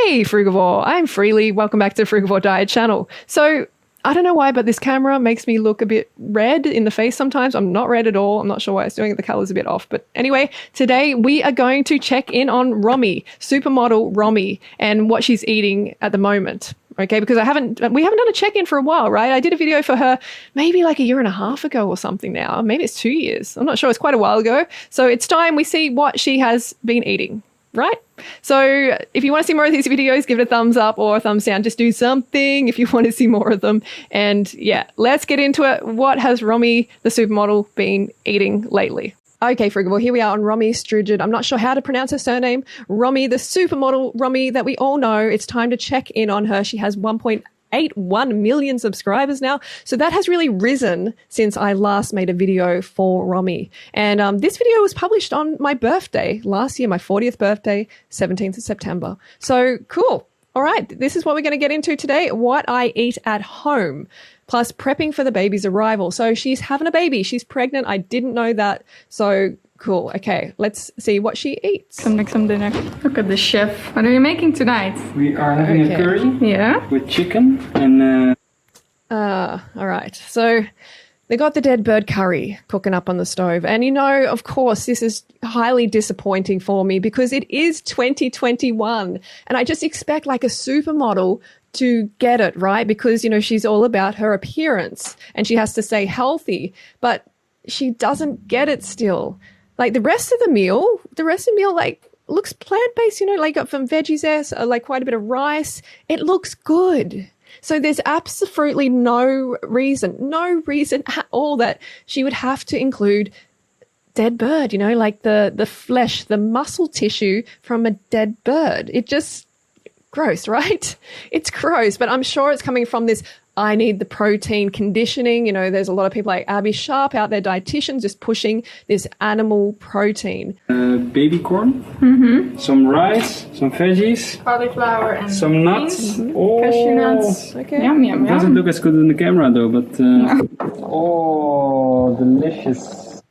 Hey Frugivore, I'm Freelee. Welcome back to the Frugivore Diet channel. So I don't know why, but this camera makes me look a bit red in the face sometimes. I'm not red at all. I'm not sure why it's doing it. The color's a bit off. But anyway, today we are going to check in on Romee, supermodel Romee, and what she's eating at the moment. Okay, because we haven't done a check-in for a while, right? I did a video for her maybe like a year and a half ago or something now. Maybe it's 2 years. I'm not sure. It's quite a while ago. So it's time we see what she has been eating. Right? So if you want to see more of these videos, give it a thumbs up or a thumbs down. Just do something if you want to see more of them. And yeah, let's get into it. What has Romee, the supermodel, been eating lately? Okay, Frugivore, here we are on Romee Strijd. I'm not sure how to pronounce her surname. Romee, the supermodel Romee that we all know. It's time to check in on her. She has 1.81 million subscribers now. So that has really risen since I last made a video for Romee. And this video was published on my birthday last year, my 40th birthday, 17th of September. So cool. All right. This is what we're going to get into today. What I eat at home, plus prepping for the baby's arrival. So she's having a baby. She's pregnant. I didn't know that. So cool. Okay, let's see what she eats. Come make some dinner. Look at the chef. What are you making tonight? We are having a curry. Yeah. With chicken and... all right. So they got the dead bird curry cooking up on the stove. And you know, of course, this is highly disappointing for me because it is 2021. And I just expect like a supermodel to get it, right? Because, you know, she's all about her appearance and she has to stay healthy, but she doesn't get it still. Like the rest of the meal like looks plant-based, you know, like got some veggies there, so like quite a bit of rice. It looks good. So there's absolutely no reason at all that she would have to include dead bird, you know, like the flesh, the muscle tissue from a dead bird. It just gross, right? It's gross, but I'm sure it's coming from this I need the protein conditioning. You know, there's a lot of people like Abby Sharp out there, dietitians, just pushing this animal protein. Baby corn, some rice, some veggies, Cauliflower and some nuts. Oh, cashew nuts. Okay. Yum, yum, yum. Doesn't look as good in the camera though, but oh, delicious.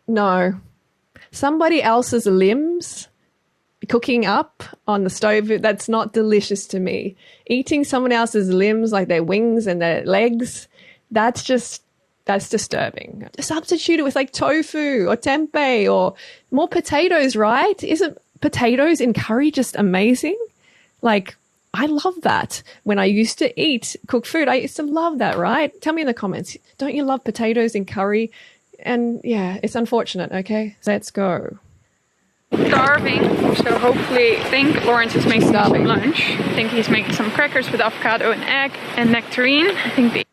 No. Somebody else's limbs cooking up on the stove, that's not delicious to me. Eating someone else's limbs, like their wings and their legs, that's disturbing. Substitute it with like tofu or tempeh or more potatoes, right? Isn't potatoes in curry just amazing? Like, I love that. When I used to eat cooked food, I used to love that, right? Tell me in the comments, don't you love potatoes in curry? And yeah, it's unfortunate, okay? Let's go. Starving, so hopefully I think Lawrence is making some lunch. I think he's making some crackers with avocado and egg and nectarine. I think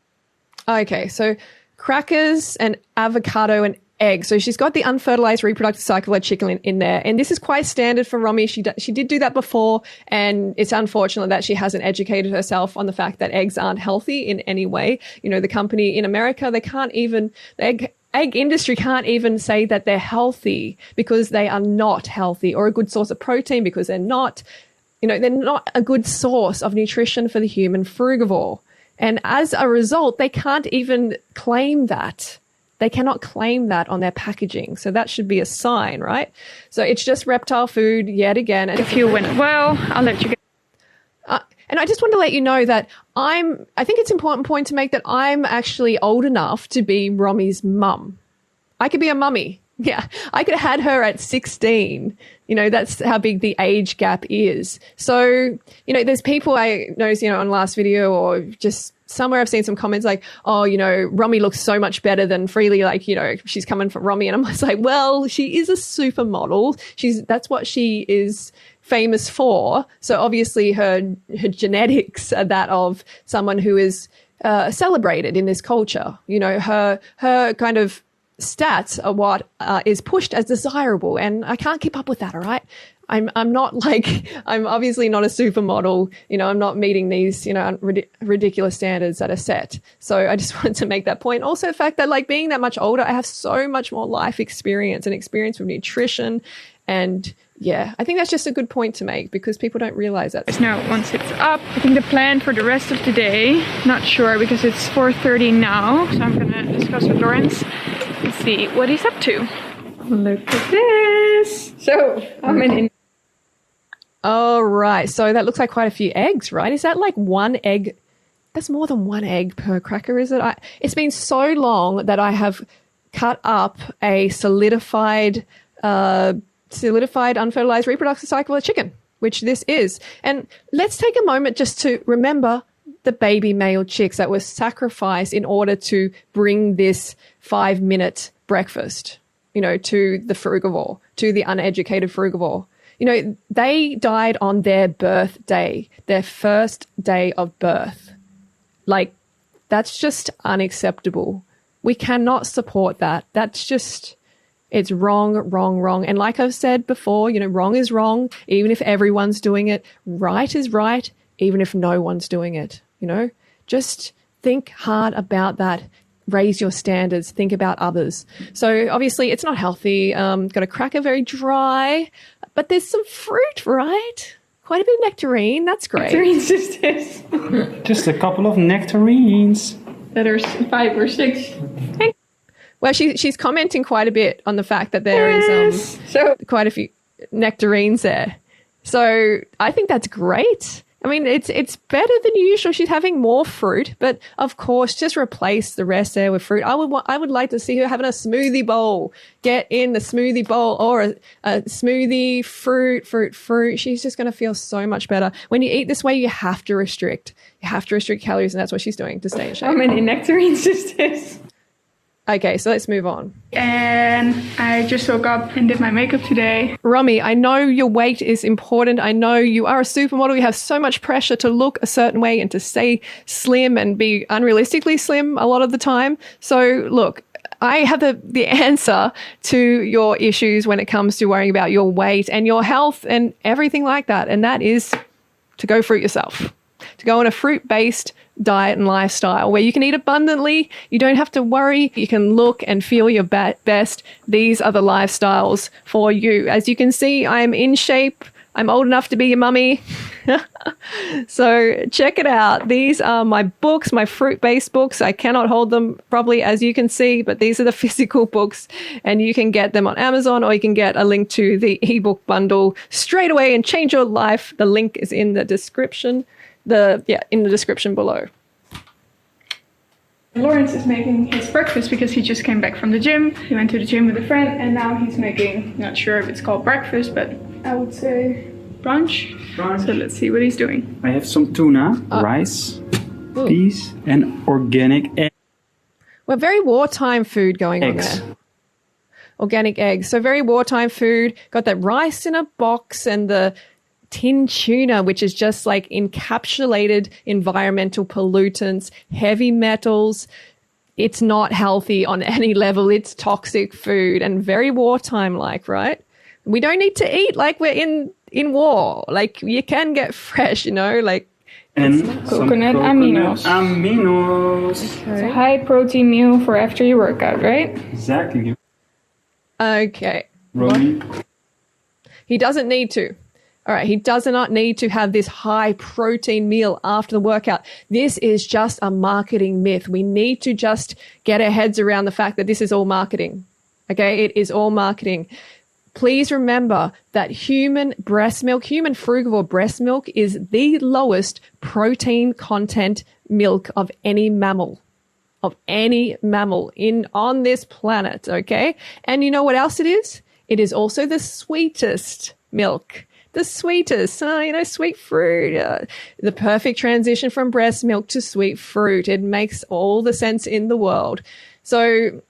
Okay, so crackers and avocado and egg. So she's got the unfertilized reproductive cycle of chicken in there. And this is quite standard for Romee. She did do that before. And it's unfortunate that she hasn't educated herself on the fact that eggs aren't healthy in any way. You know, the company in America, the egg industry can't even say that they're healthy because they are not healthy, or a good source of protein because they're not a good source of nutrition for the human frugivore. And as a result, they can't even claim that. They cannot claim that on their packaging. So that should be a sign, right? So it's just reptile food yet again. And if you win well, I'll let you go. And I just want to let you know that I think it's an important point to make that I'm actually old enough to be Romee's mum. I could be a mummy. Yeah, I could have had her at 16. You know, that's how big the age gap is. So, you know, there's people I noticed, you know, on last video or just somewhere I've seen some comments like, oh, you know, Romee looks so much better than Freelee. Like, you know, she's coming from Romee. And I'm just like, well, she is a supermodel. That's what she is famous for. So obviously her genetics are that of someone who is celebrated in this culture. You know, her kind of stats are what is pushed as desirable, and I can't keep up with that. All right, I'm obviously not a supermodel. You know, I'm not meeting these, you know, ridiculous standards that are set. So I just wanted to make that point. Also, the fact that like being that much older, I have so much more life experience and experience with nutrition. And yeah, I think that's just a good point to make because people don't realize that. Now, once it's up, I think the plan for the rest of the day, not sure because it's 4:30 now. So I'm going to discuss with Lawrence and see what he's up to. Look at this. So I'm in Oh, right. So that looks like quite a few eggs, right? Is that like one egg? That's more than one egg per cracker, is it? It's been so long that I have cut up a solidified unfertilized reproductive cycle of chicken, which this is. And let's take a moment just to remember the baby male chicks that were sacrificed in order to bring this 5-minute breakfast, to the frugivore, to the uneducated frugivore. They died on their birthday, their first day of birth. Like, that's just unacceptable. We cannot support that. That's just, it's wrong, wrong, wrong. And like I've said before, wrong is wrong, even if everyone's doing it. Right is right, even if no one's doing it. Just think hard about that. Raise your standards. Think about others. So obviously it's not healthy. Got a cracker very dry, but there's some fruit, right? Quite a bit of nectarine. That's great. Nectarine sisters. Just a couple of nectarines. That are 5 or 6. Well, she's commenting quite a bit on the fact that there is so quite a few nectarines there. So I think that's great. I mean, it's better than usual. She's having more fruit, but of course, just replace the rest there with fruit. I would like to see her having a smoothie bowl. Get in the smoothie bowl or a smoothie, fruit. She's just going to feel so much better. When you eat this way, you have to restrict. You have to restrict calories, and that's what she's doing to stay in shape. How many nectarines is this? Okay, so let's move on. And I just woke up and did my makeup today. Romee, I know your weight is important. I know you are a supermodel. You have so much pressure to look a certain way and to stay slim and be unrealistically slim a lot of the time. So look, I have the answer to your issues when it comes to worrying about your weight and your health and everything like that. And that is to go fruit yourself, to go on a fruit-based diet and lifestyle where you can eat abundantly. You don't have to worry. You can look and feel your best. These are the lifestyles for you. As you can see, I'm in shape. I'm old enough to be your mummy. So check it out. These are my books, my fruit-based books. I cannot hold them probably, as you can see, but these are the physical books, and you can get them on Amazon, or you can get a link to the ebook bundle straight away and change your life. The link is in the description. In the description below. Lawrence is making his breakfast because he just came back from the gym. He went to the gym with a friend, and now he's making, not sure if it's called breakfast, but I would say brunch. So let's see what he's doing. I have some tuna, rice, peas, and organic eggs. Well, very wartime food going on there. Organic eggs. So very wartime food. Got that rice in a box and the tin tuna, which is just like encapsulated environmental pollutants, heavy metals. It's not healthy on any level. It's toxic food and very wartime like, right? We don't need to eat like we're in war. Like, you can get fresh, like. And coconut aminos. Okay. It's a high protein meal for after your workout, right? Exactly. Okay. Romee. He doesn't need to. All right, he does not need to have this high protein meal after the workout. This is just a marketing myth. We need to just get our heads around the fact that this is all marketing. Okay, it is all marketing. Please remember that human breast milk, human frugivore breast milk is the lowest protein content milk of any mammal. On this planet, okay? And you know what else it is? It is also the sweetest milk. The sweetest, sweet fruit, the perfect transition from breast milk to sweet fruit. It makes all the sense in the world. So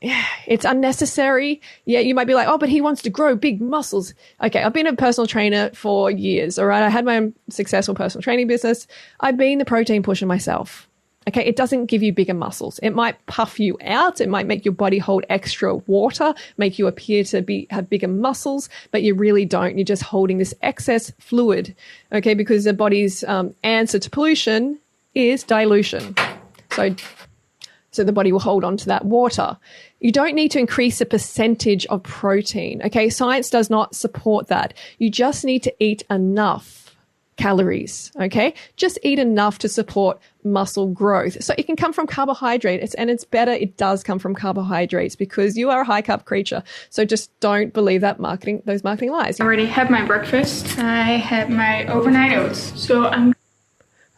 it's unnecessary. Yeah, you might be like, oh, but he wants to grow big muscles. Okay, I've been a personal trainer for years, all right? I had my own successful personal training business. I've been the protein pusher myself. Okay, it doesn't give you bigger muscles. It might puff you out. It might make your body hold extra water, make you appear to have bigger muscles, but you really don't. You're just holding this excess fluid, okay, because the body's answer to pollution is dilution. So the body will hold on to that water. You don't need to increase the percentage of protein, okay? Science does not support that. You just need to eat enough calories, okay? Just eat enough to support muscle growth. So it can come from carbohydrates, and it's better it does come from carbohydrates because you are a high carb creature. So just don't believe those marketing lies. I already had my breakfast. I had my overnight oats. So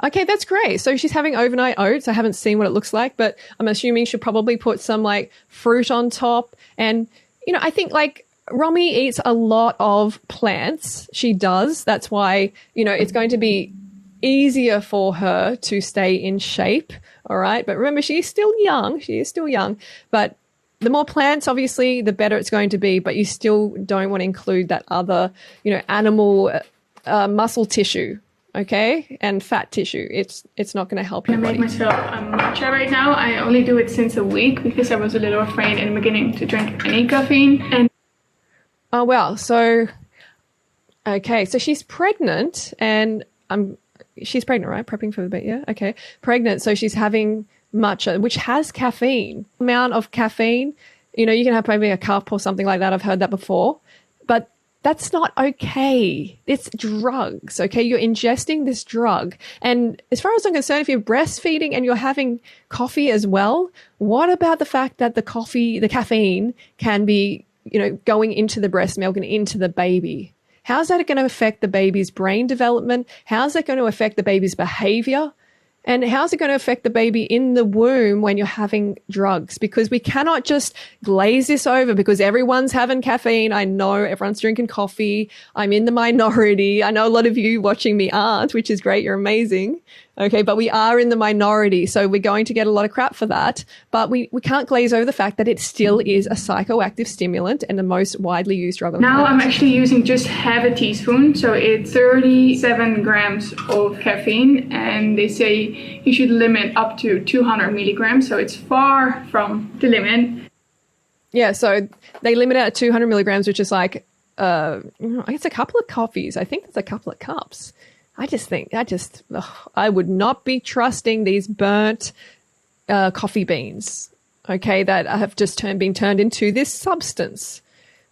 Okay, that's great. So she's having overnight oats. I haven't seen what it looks like, but I'm assuming she'll probably put some like fruit on top. And, you know, I think like Romee eats a lot of plants. She does. That's why, you know, it's going to be easier for her to stay in shape. All right. But remember, she is still young. She is still young. But the more plants, obviously, the better it's going to be. But you still don't want to include that other, you know, animal muscle tissue. Okay, and fat tissue. It's not going to help your body. I make myself a matcha right now. I only do it since a week because I was a little afraid in the beginning to drink any caffeine. And oh well, so okay, so she's pregnant, and she's pregnant, right? Prepping for the baby, yeah. Okay, pregnant. So she's having matcha, which has caffeine. Amount of caffeine, you know, you can have maybe a cup or something like that. I've heard that before, but that's not okay. It's drugs, okay? You're ingesting this drug. And as far as I'm concerned, if you're breastfeeding and you're having coffee as well, what about the fact that the caffeine can be, you know, going into the breast milk and into the baby? How's that going to affect the baby's brain development? How's that going to affect the baby's behavior? And how's it going to affect the baby in the womb when you're having drugs? Because we cannot just glaze this over because everyone's having caffeine. I know everyone's drinking coffee. I'm in the minority. I know a lot of you watching me aren't, which is great. You're amazing. Okay, but we are in the minority. So we're going to get a lot of crap for that. But we can't glaze over the fact that it still is a psychoactive stimulant and the most widely used drug on the planet. now I'm actually using just half a teaspoon. So it's 37 grams of caffeine. And they say you should limit up to 200 milligrams. So it's far from the limit. Yeah, so they limit it at 200 milligrams, which is like, it's a couple of coffees. I think it's a couple of cups. I would not be trusting these burnt coffee beans, okay, that have just been turned into this substance.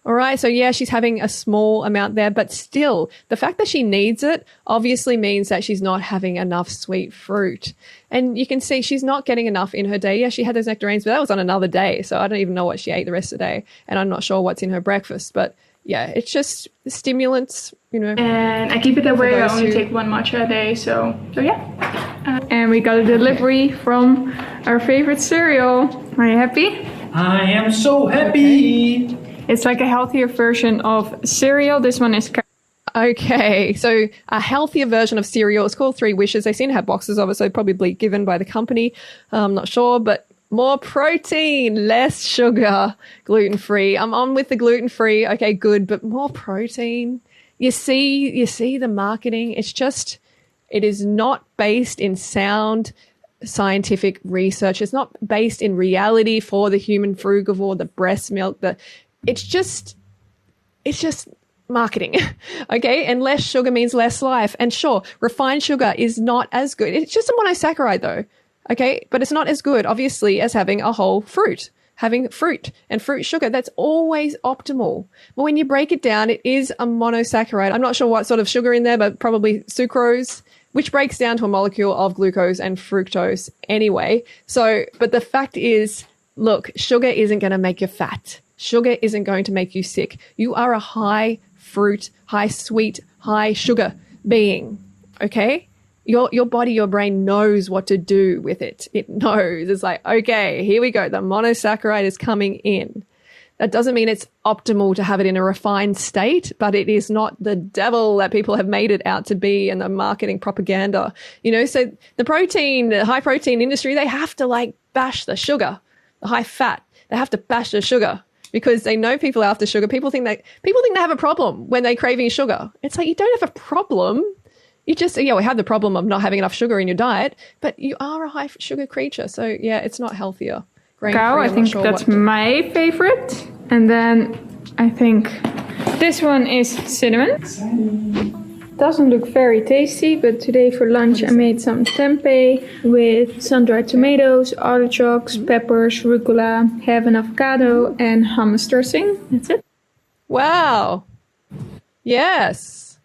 All right, so yeah, she's having a small amount there, but still, the fact that she needs it obviously means that she's not having enough sweet fruit. And you can see she's not getting enough in her day. Yeah, she had those nectarines, but that was on another day, so I don't even know what she ate the rest of the day, and I'm not sure what's in her breakfast, but yeah, it's just stimulants, you know. And I keep it that way. I only take one matcha a day. So yeah. And we got a delivery from our favorite cereal. Are you happy? I am so happy. It's like a healthier version of cereal. This one is... Okay, so a healthier version of cereal. It's called 3 Wishes. They seem to have boxes of it, so probably given by the company. I'm not sure, but more protein, less sugar, gluten-free. I'm on with the gluten-free. Okay, good, but more protein. You see the marketing. It is not based in sound scientific research. It's not based in reality for the human frugivore, the breast milk. It's just marketing. Okay, and less sugar means less life. And sure, refined sugar is not as good. It's just a monosaccharide though. Okay, but it's not as good, obviously, as having a whole fruit. Having fruit and fruit sugar, that's always optimal. But when you break it down, it is a monosaccharide. I'm not sure what sort of sugar in there, but probably sucrose, which breaks down to a molecule of glucose and fructose anyway. So, but the fact is, look, sugar isn't going to make you fat. Sugar isn't going to make you sick. You are a high fruit, high sweet, high sugar being, okay? Your body, your brain knows what to do with it. It knows. It's like, okay, here we go. The monosaccharide is coming in. That doesn't mean it's optimal to have it in a refined state, but it is not the devil that people have made it out to be in the marketing propaganda. You know, so the high protein industry, they have to like bash the sugar, the high fat. They have to bash the sugar because they know people are after sugar. People think they have a problem when they're craving sugar. It's like, you don't have a problem. You just, we have the problem of not having enough sugar in your diet, but you are a high sugar creature. So yeah, it's not healthier. Cacao, I think that's my favorite. And then I think this one is cinnamon. Doesn't look very tasty, but today for lunch I made some tempeh with sun-dried tomatoes, artichokes, peppers, rucola, have an avocado and hummus dressing. That's it. Wow. Yes.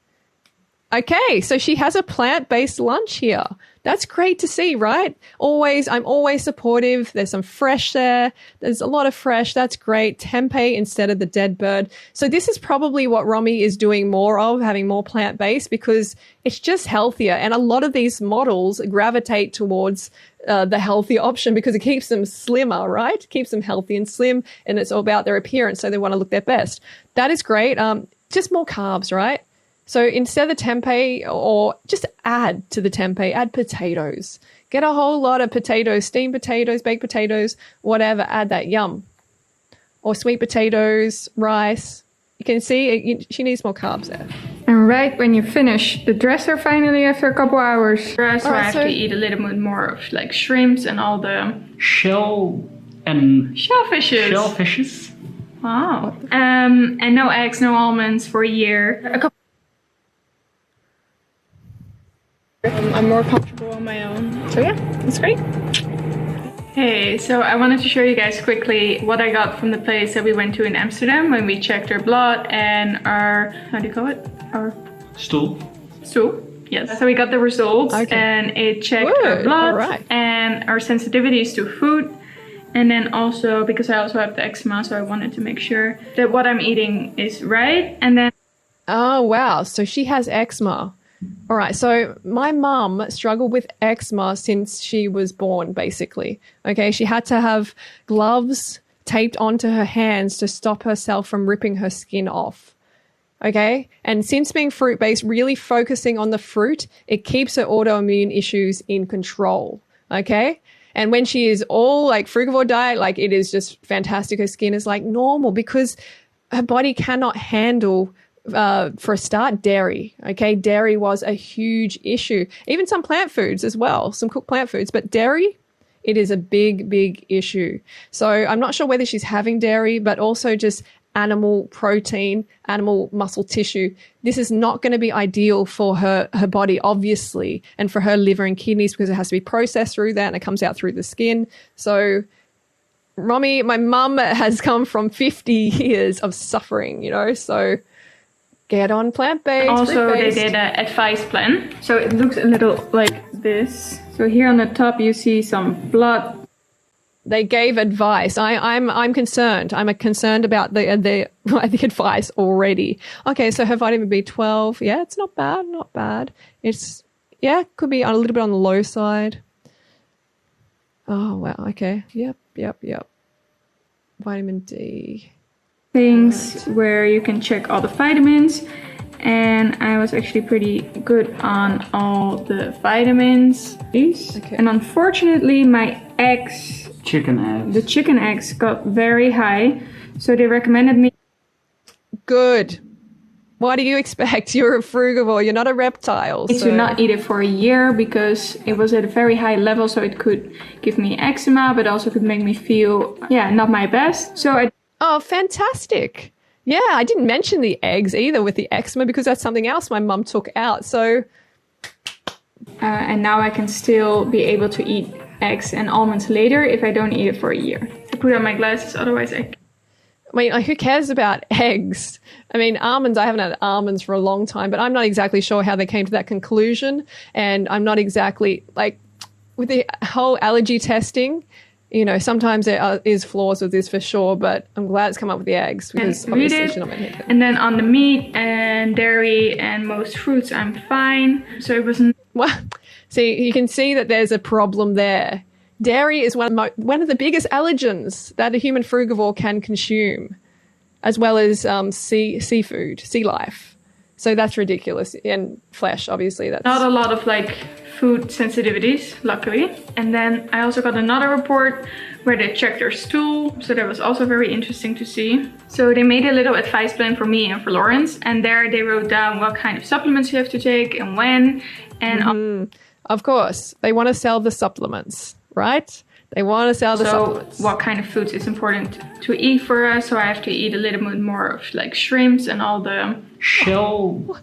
Okay, so she has a plant-based lunch here. That's great to see, right? I'm always supportive. There's some fresh there. There's a lot of fresh. That's great. Tempeh instead of the dead bird. So this is probably what Romee is doing more of, having more plant-based, because it's just healthier. And a lot of these models gravitate towards the healthier option because it keeps them slimmer, right? Keeps them healthy and slim, and it's all about their appearance, so they want to look their best. That is great. Just more carbs, right? So instead of tempeh, or just add to the tempeh, add potatoes. Get a whole lot of potatoes, steamed potatoes, baked potatoes, whatever, add that, yum. Or sweet potatoes, rice. You can see she needs more carbs there. And right when you finish the dresser finally after a couple hours, so I have to eat a little bit more of like shrimps and all the shellfishes. Wow. And no eggs, no almonds for a year. I'm more comfortable on my own. So yeah, it's great. Hey, so I wanted to show you guys quickly what I got from the place that we went to in Amsterdam when we checked our blood and our, how do you call it? Our stool. Yes. So we got the results and it checked our blood and our sensitivities to food. And then also, because I also have the eczema, so I wanted to make sure that what I'm eating is right. And then... Oh, wow. So she has eczema. All right. So my mum struggled with eczema since she was born, basically. Okay. She had to have gloves taped onto her hands to stop herself from ripping her skin off. Okay. And since being fruit-based, really focusing on the fruit, it keeps her autoimmune issues in control. Okay. And when she is all like frugivore diet, like it is just fantastic. Her skin is like normal because her body cannot handle, for a start, dairy. Okay. Dairy was a huge issue. Even some plant foods as well, some cooked plant foods, but dairy, it is a big, big issue. So I'm not sure whether she's having dairy, but also just animal protein, animal muscle tissue. This is not going to be ideal for her body, obviously, and for her liver and kidneys because it has to be processed through that and it comes out through the skin. So Romee, my mum has come from 50 years of suffering, you know, so get on plant-based. Also, they did an advice plan. So it looks a little like this. So here on the top, you see some blood. They gave advice. I'm concerned. I'm concerned about the advice already. Okay, so her vitamin B12, yeah, it's not bad, not bad. It's, yeah, could be a little bit on the low side. Oh, wow, okay. Yep. Vitamin D. Things where you can check all the vitamins. And I was actually pretty good on all the vitamins. Okay. And unfortunately, my eggs... The chicken eggs got very high, so they recommended me. Good. What do you expect? You're a frugivore. You're not a reptile. To not eat it for a year because it was at a very high level, so it could give me eczema, but also could make me feel, not my best. So Oh, fantastic. Yeah, I didn't mention the eggs either with the eczema because that's something else my mum took out. So. And now I can still be able to eat eggs and almonds later if I don't eat it for a year. I put on my glasses, otherwise I mean, who cares about eggs? I mean, almonds, I haven't had almonds for a long time, but I'm not exactly sure how they came to that conclusion. And I'm not exactly, like, with the whole allergy testing, you know, sometimes there is flaws with this for sure, but I'm glad it's come up with the eggs because obviously she's not meant to. And then on the meat and dairy and most fruits, I'm fine. So it wasn't... Well, see, you can see that there's a problem there. Dairy is one of the biggest allergens that a human frugivore can consume, as well as seafood, sea life. So that's ridiculous. And flesh, obviously. That's not a lot of like food sensitivities, luckily. And then I also got another report where they checked their stool. So that was also very interesting to see. So they made a little advice plan for me and for Lawrence. And there they wrote down what kind of supplements you have to take and when. And of course, they want to sell the supplements, right? They want to sell the supplements. So what kind of foods is important to eat for us? So I have to eat a little bit more of like shrimps and all the shellfishes.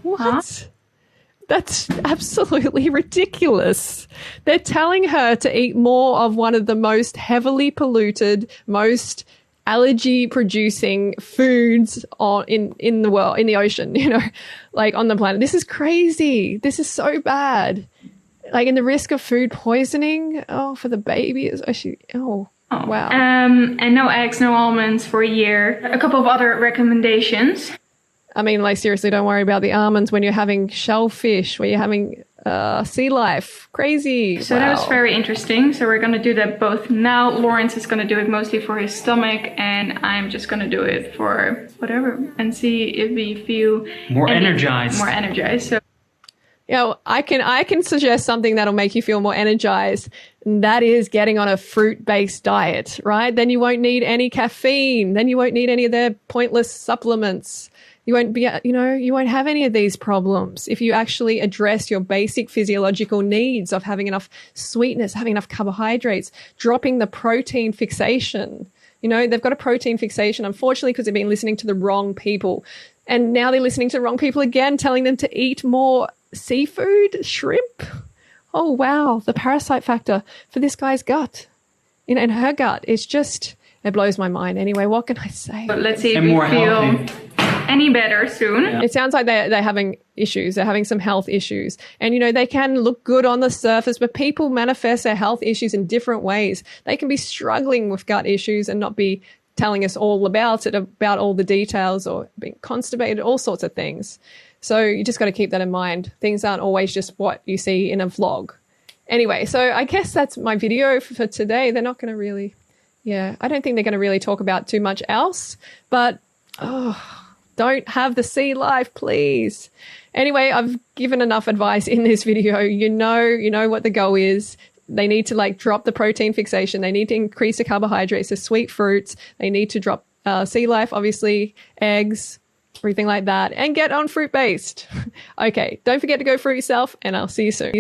What? Huh? That's absolutely ridiculous. They're telling her to eat more of one of the most heavily polluted, most allergy producing foods in the world, in the ocean, you know, like on the planet. This is crazy. This is so bad. Like, in the risk of food poisoning, for the baby is actually, wow. And no eggs, no almonds for a year. A couple of other recommendations. I mean, like, seriously, don't worry about the almonds when you're having shellfish, when you're having sea life. Crazy. So that was very interesting. So we're going to do that both now. Lawrence is going to do it mostly for his stomach, and I'm just going to do it for whatever and see if we feel more energized. More energized. So, I can suggest something that'll make you feel more energized. And that is getting on a fruit-based diet, right? Then you won't need any caffeine. Then you won't need any of their pointless supplements. You won't be, you won't have any of these problems if you actually address your basic physiological needs of having enough sweetness, having enough carbohydrates, dropping the protein fixation. You know, they've got a protein fixation, unfortunately, because they've been listening to the wrong people. And now they're listening to the wrong people again, telling them to eat more seafood, shrimp. Oh, wow. The parasite factor for this guy's gut, and her gut, it's just, it blows my mind. Anyway, what can I say? But let's see if we feel any better soon. Yeah. It sounds like they're having issues. They're having some health issues. And, they can look good on the surface, but people manifest their health issues in different ways. They can be struggling with gut issues and not be telling us all about it, about all the details, or being constipated, all sorts of things. So you just got to keep that in mind. Things aren't always just what you see in a vlog. Anyway, so I guess that's my video for today. They're not going to really, I don't think they're going to really talk about too much else, but don't have the sea life, please. Anyway, I've given enough advice in this video. You know what the goal is. They need to drop the protein fixation. They need to increase the carbohydrates, the sweet fruits. They need to drop sea life, obviously, eggs, everything like that, and get on fruit-based. Okay, don't forget to go fruit yourself, and I'll see you soon.